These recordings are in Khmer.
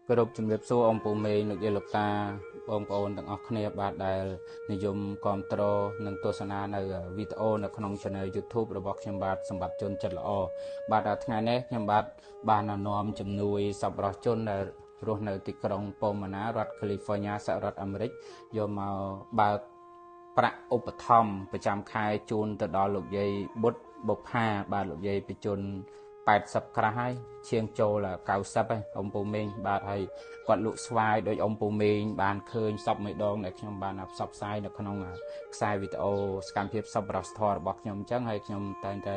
គោរពជំរាបសួរអំពូមេលោកយាយលោកតាបងប្អូនទាំងអស់គ្នាបាទដែលនិយមគាំទ្រនិងទស្សនានៅវីដេអូនៅក្នុង Channel YouTube របស់ខ្ញុំបាទសម្បត្តិជនចិត្តល្អបាទថ្ងៃនេះខ្ញុំបាទបាននាំជំនួយសប្បុរសជនដែលរស់នៅទីក្រុងប៉ូម៉ាណារដ្ឋ California សហរដ្ឋអាមេរិកយកមកបើកប្រាក់ឧបត្ថម្ភប្រចាំខែជូនទៅដល់លោកយាយបុត្របុប្ផាបាទលោកយាយបជន80ក្រាស់ហើយឈៀងចូល90ហើយអំពូមេងបាទហើយគាត់លក់ស្វាយដោយអំពូមេងបានឃើញសពមួយដងដែលខ្ញុំបានផ្សព្វផ្សាយនៅក្នុងខ្សែវីដេអូសកម្មភាពសប្បុរសធម៌របស់ខ្ញុំអញ្ចឹងហើយខ្ញុំតែងតែ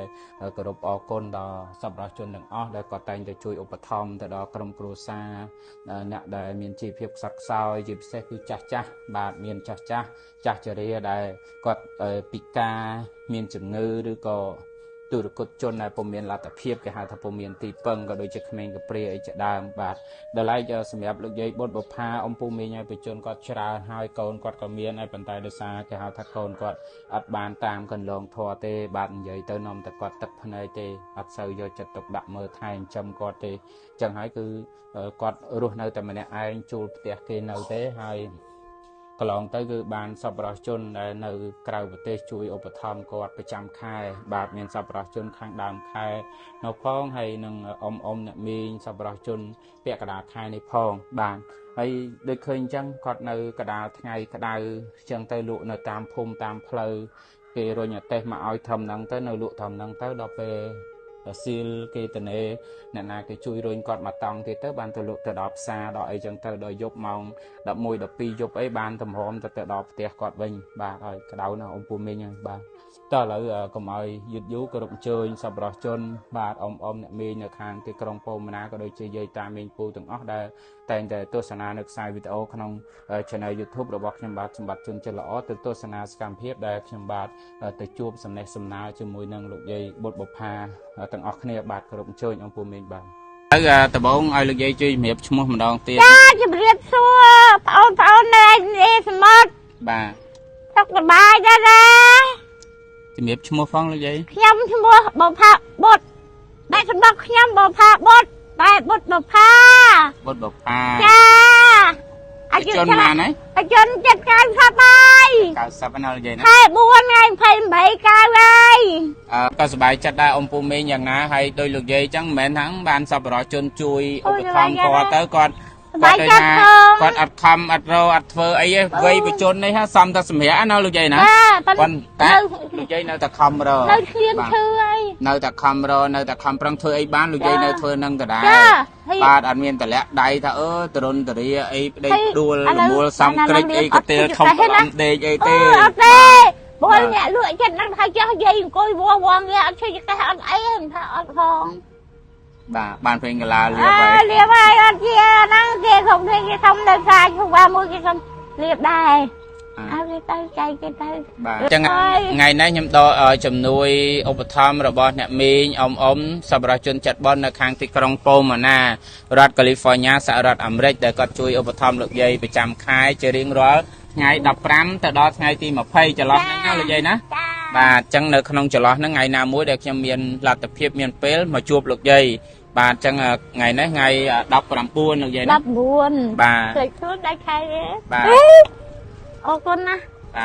គោរពអរគុណដល់សប្បុរសជនទាំងអស់ដែលគាត់តែងតែជួយឧបត្ថម្ភទៅដល់ក្រុមគ្រួសារអ្នកដែលមានជីវភាពខ្សត់ខ្សោយជាពិសេសគឺចាស់បាទមានចាស់ជរាដែលគាត់ពិការមានជំងឺឬក៏ទូរគតជនដែលពុំមានលទ្ធភាពគេហៅថាពុំមានទីពឹងក៏ដូចជាក្មេងកាព្រាអីជាដើមបាទដល់ឡែកសម្រាប់លោកយាយបុត្របុប្ផាអំពូមីងឲ្យបញ្ជនគាត់ច្រើនហើយកូនគាត់ក៏មានហើយប៉ុន្តែដោយសារគេហៅថាកូនគាត់អត់បានតាមកន្លងធម៌ទេបាទនិយាយទៅនាំតែគាត់ទឹកភ្នែកទេអត់សូវយកចិត្តទុកដាក់មើលថែចំគាត់ទេអញ្ចឹងហើយគឺគាត់រស់នៅតែម្នាក់ឯងជួលផ្ទះគេនៅទេហើយកន្លងទៅគឺបានសប្បុរសជនដែលនៅក្រៅប្រទេសជួយឧបត្ថម្ភគាត់ប្រចាំខែបាទមានសប្បុរសជនខាងដើមខែនៅផងហើយនឹងអ៊ំអ្នកមីងសប្បុរសជនពាក់កណ្ដាលខែនេះផងបាទហើយដូចឃើញអញ្ចឹងគាត់នៅកណ្ដាលថ្ងៃក្តៅអញ្ចឹងទៅលក់នៅតាមភូមិតាមផ្លូវគេរុញអាទេសមកឲ្យធំហ្នឹងទៅនៅលក់ធំហ្នឹងទៅដល់ពេលស៊ីលគេតនេអ្នកណាគេជួយរុញគាត់មកតង់គេទៅបានទៅលក់ទៅដល់ផ្សារដល់អីចឹងទៅដល់យប់ម៉ោង11 12យប់អីបានតម្រាំទៅដល់ផ្ទះគាត់វិញបាទហើយក្តៅណាស់អំពូមីងហ្នឹងបាទតើឥឡូវកុំឲ្យយឺតយូរគោរពអញ្ជើញសប្បុរសជនបាទអ៊ំអ្នកមីងនៅខាងទីក្រុងប៉ូម៉ាណាក៏ដូចជាយាយតាមីងពូទាំងអស់ដែលតែងតែទស្សនានៅខ្សែវីដេអូក្នុង Channel YouTube របស់ខ្ញុំបាទសម្បត្តិជនចិត្តល្អទៅទស្សនាសកម្មភាពដែលខ្ញុំបាទទៅជួបសំណេះសំណាលជាមួយនឹងលោកយាយបុត្របុប្ផាទាំងអស់គ្នាបាទគោរពអញ្ជើញអំពូមីងបាទហើយដំបងឲ្យលោកយាយជួយជំរាបឈ្មោះម្ដងទៀតចាជំរាបសួរបងប្អូននៅសមុទ្របាទសុខសប្បាយដែរណាជំរាបឈ្មោះផងលោកយាយខ្ញុំឈ្មោះបុប្ផាបុត្រតែសម្រាប់ខ្ញុំបុប្ផាបុត្រតែបុត្របុប្ផាចាអាយុប៉ុន្មានហើយអាយុចិត្ត90ហើយ90ណាលោកយាយណាខែ4ថ្ងៃ28កៅហើយក៏សប្បាយចិត្តដែរអំពូមីងយ៉ាងណាហើយដោយលោកយាយអញ្ចឹងមិនមែនថាបានសប្បុរសជនជួយឧបត្ថម្ភគាត់ទៅគាត់ដោយថាគាត់អត់ខំអត់រអត់ធ្វើអីទេវ័យបញ្ជននេះសំតែសម្រាប់ណាលោកយាយណាគាត់តែលោកយាយនៅតែខំរនៅឃ្លានឈឺហើយនៅតែខំរនៅតែខំប្រឹងធ្វើអីបានលោកយាយនៅធ្វើនឹងដដែលបាទអត់មានតម្លាក់ដៃថាទរុនតរាអីប្តេជ្ដួលរមូលសំក្រិចអីកទេលធំអំដេកអីទេអត់ទេបងអ្នកលក់ចិត្តនឹងថាចោះយាយអង្គុយវងវាអត់ឈឺកេះអត់អីថាអត់ផងបាទបានពេញកាឡាលៀបហើយអត់ជាហ្នឹងគេគ្រប់គ្នាគេធំនៅខ្លាចខ្លួនមួយគេសុំលៀបដែរឲ្យគេទៅចែកគេទៅបាទអញ្ចឹងថ្ងៃនេះខ្ញុំដកជំនួយឧបត្ថម្ភរបស់អ្នកមីងអ៊ំសប្បុរសជនចិត្តបុណ្យនៅខាងទីក្រុងប៉ូម៉ាណារដ្ឋ California សហរដ្ឋអាមេរិកដែលគាត់ជួយឧបត្ថម្ភលោកយាយប្រចាំខែជារៀងរាល់ថ្ងៃ15ទៅដល់ថ្ងៃទី20ចន្លោះហ្នឹងណាលោកយាយណាបាទអញ្ចឹងនៅក្នុងចន្លោះហ្នឹងថ្ងៃណាមួយដែលខ្ញុំមានលទ្ធភាពមានពេលមកជួបលោកយាយបាទអញ្ចឹងថ្ងៃនេះថ្ងៃ19លោកយាយណា19បាទឃើញខ្លួនដៃខែទេបាទអរគុណណា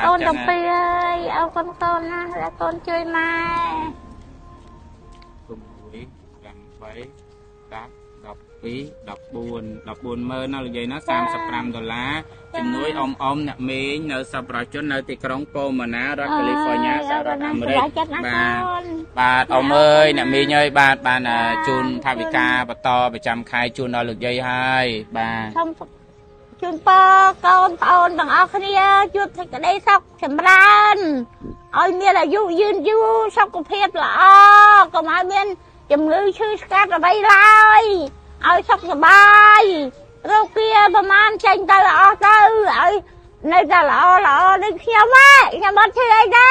កូន12អើយអរគុណកូនណាដែលកូនជួយម៉ែ14ម៉ឺនណាលោកយាយណា$35ជំនួយអ៊ំអ្នកមីងនៅសប្បុរសជននៅទីក្រុងប៉ូម៉ាណារដ្ឋ California សហរដ្ឋអាមេរិកបាទអ៊ំអើយអ្នកមីងអើយបាទបានជូនថវិកាបន្តប្រចាំខែជូនដល់លោកយាយហើយបាទសូមជូនពរកូនប្អូនទាំងអស់គ្នាជួបសេចក្តីសុខចម្រើនឲ្យមានអាយុយឺនយូរសុខភាពល្អកុំឲ្យមានជំងឺឈឺស្កាត់អ្វីឡើយឲ្យសុខសប្បាយរោគគាប្រមាណចេញទៅអស់ទៅឲ្យនៅតែល្អដូចខ្ញុំខ្ញុំអត់ឈឺអីទេ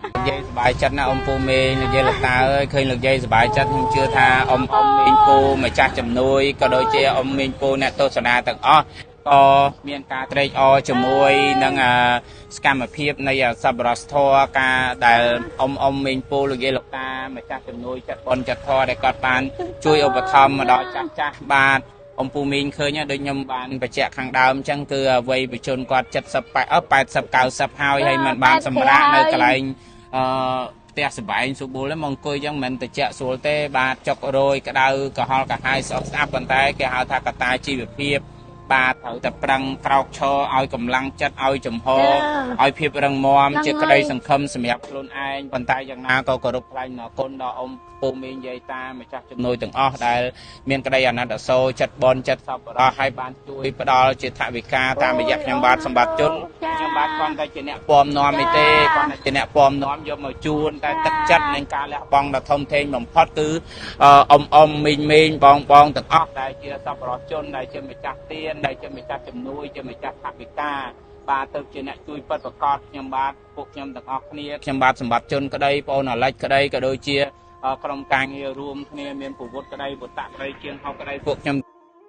លោកយាយសប្បាយចិត្តណាស់អំពូមេលោកយាយលោកតាអើយឃើញលោកយាយសប្បាយចិត្តខ្ញុំជឿថាអ៊ំមីងពូម្ចាស់ជំនួយក៏ដូចជាអ៊ំមីងពូអ្នកទស្សនាទាំងអស់ក៏មានការត្រេកអរជាមួយនឹងសកម្មភាពនៃសប្បុរសធម៌ការដែលអ៊ំមីងពូលោកយាយលោកតាម្ចាស់ជំនួយចិត្តបុណ្យចិត្តធម៌ដែលគាត់បានជួយឧបត្ថម្ភមកដល់ចាស់បាទ ông Pù Minh khơi nhá đôi nhầm bàn và trẻ kháng đào chẳng cứ vây bị chôn quạt chất sập bại ấp bại sập cào sập hào hay mình bàn sầm ra nơi cái lạnh tia sập bại số bố lấy mong coi chẳng mình từ trẻ số tê ba chọc rồi cái đào cả họ cả hai sọt áp bàn tay cái hào thà cả tay chi việc phiệp ba thử tập răng trao cho ao cầm lăng chất ao chùm hồ ao phiệp răng mòm chiếc cái đây sừng khâm sầm hẹp luôn ai bàn tay chẳng na có rụp lạnh nó côn đỏ ông Pù Minh dây ta mà chắc chụp nôi từng ó đây miền cái đây là đã sâu chặt bon chặt sập đó hai bàn chui bắt đầu chỉ thả bị ca ta bị dẹp nhầm bát sầm bát chốt nhầm bát con tay chỉ nẹt pom nóm mi tê con tay chỉ nẹt pom nóm vô mà chuôn tay tất chất nên ca lẹ bong là thông thêm đồng phát cứ ông mình bong từng ó đây chưa sập đó chôn đây chưa bị chặt tiên đây chưa bị chặt chùm nuôi chưa bị chặt thả bị ca bà từ trên này chui bật vào cọt nhầm bát buộc nhầm từng ó kia nhầm bát sầm bát chôn cái đây pon là lệch cái đây cái đôi chia trong càng rùm kia miền phủ vút cái đây vút tạm đây chiên học cái đây buộc nhầm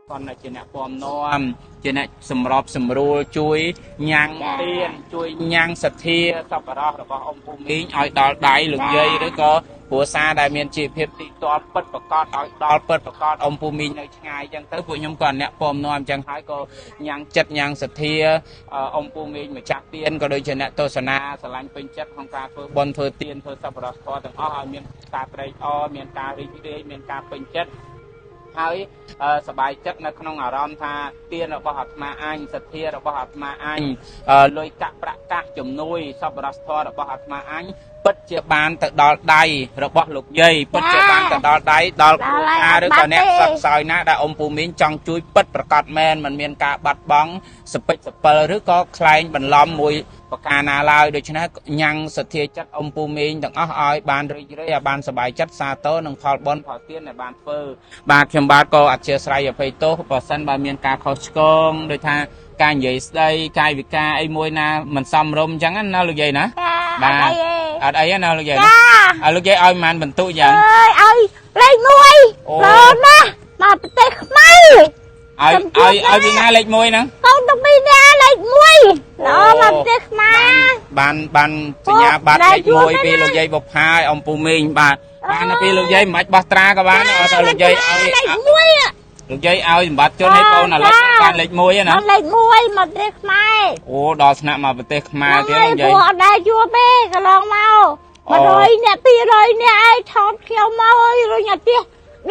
con này trên nẹt pom nóm trên nẹt sầm rọp sầm rùa chui nhang tiên chui nhang sạch thia sắp vào đó là có ông Pù Minh ở đó đáy lục dây đấy có của xa đại miền chỉ phép đi to bật vào con ở đó bật vào con ông Pù Minh này ngày chẳng tới của nhung còn nẹt pom nóm chẳng thấy có nhang chất nhang sạch thia ông Pù Minh mà chặt tiên có đôi trên nẹt tô sana sờ lanh pin chất không ca phơi bồn phơi tiên phơi sắp vào đó có từng ở miền cà đây miền cà đi miền cà pin chấtហើយសบายចិត្តនៅក្នុងអារម្មណ៍ថាទានរបស់អាត្មាអញសទ្ធារបស់អាត្មាអញលុយកាក់ប្រាក់កាសជំនួយសប្បុរសធម៌របស់អាត្មាអញពិតជាបានទៅដល់ដៃរបស់លោកយាយពិតជាបានទៅដល់ដៃដល់គ្រូអាឬក៏អ្នកផ្សព្វផ្សាយណាដែលông Pù Minhចង់ជួយពិតប្រកបមែនមិនមានការបាត់បង់សពេចសពិលឬក៏ខ្លែងបន្លំមួយប្រការណាឡើយដូច្នេះញ៉ាំងសទ្ធាចិត្តông Pù Minhទាំងអស់ឲ្យបានរីករាយឲ្យបានសบายចិត្តសាទរនឹងផលបុណ្យផលទានដែលបានធ្វើបាទខ្ញុំបាទក៏អធិស្ឋានអភ័យទោសបើសិនបើមានការខុសឆ្គងដោយថាការនិយាយស្ដីកាយវិការអីមួយណាមិនសមរម្យអញ្ចឹងណាលោកយាយណាបាទអត់អីណាលោកយាយណាលោកយាយឲ្យប៉ុន្មានបន្ទុកយ៉ាងអើយឲ្យលេខ1លោកណាមកប្រទេសខ្មែរឲ្យពីណាលេខ1ហ្នឹងកូនទៅពីណាលេខ1លោកមកប្រទេសខ្មែរបានសញ្ញាបត្រលេខ1ពីលោកយាយបុប្ផាឲ្យông Pù Minhបាទបានទៅពីលោកយាយមិនបាច់បោះត្រាក៏បានឲ្យតែលោកយាយឲ្យលេខ1លោកយាយឲ្យសម្បត្តិជូនឲ្យបងឥឡូវបានលេខ1ណាលេខ1មកប្រទេសខ្មែរអូដល់ថ្នាក់មកប្រទេសខ្មែរទៀតលោកយាយអត់ដែរជួបទេកន្លងមក100អ្នក200អ្នកឯងថតខ្ញុំមកអើយរុញអាទិះ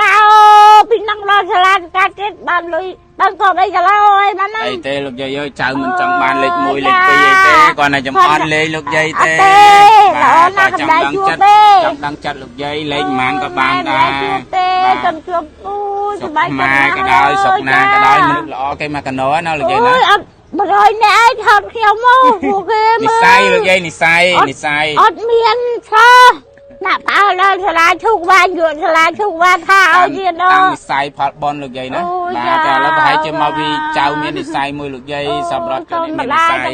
ដើរពីនឹងដល់សាលាកាត់ទៀតបានលុយដល់ក៏អីកន្លងអីបានហ្នឹងអីទេលោកយាយអើយចៅមិនចង់បានលេខ1លេខ2អីទេគាត់តែចំអន់លេខលោកយាយទេបាទចង់ដឹងចិត្តលោកយាយលេខប៉ុន្មានក៏បានដែរទេខ្ញុំជួបអូយសប្បាយចិត្តក៏ដោយសុខណាក៏ដោយមនុស្សល្អគេមកកណោណាលោកយាយណាអូយអត់100អ្នកឯងថតខ្ញុំមកពួកគេមើលនិស័យលោកយាយនិស័យអត់មានឆោណាប់អើដល់សាលាឈុកបានយួនសាលាឈុកបានថាឲ្យទៀតដល់និស័យផលបនលោកយាយណាបាទតែឥឡូវប្រហែលជាមកពីចៅមាននិស័យមួយលោកយាយសម្រាប់គេមាននិស័យ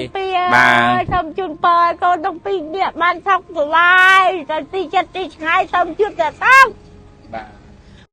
បាទសូមជូនពរឲ្យកូនទាំងពីរនាក់បានសុខសប្បាយទៅទីចិត្តទីឆ្ងាយសូមជួបតែសុខបាទ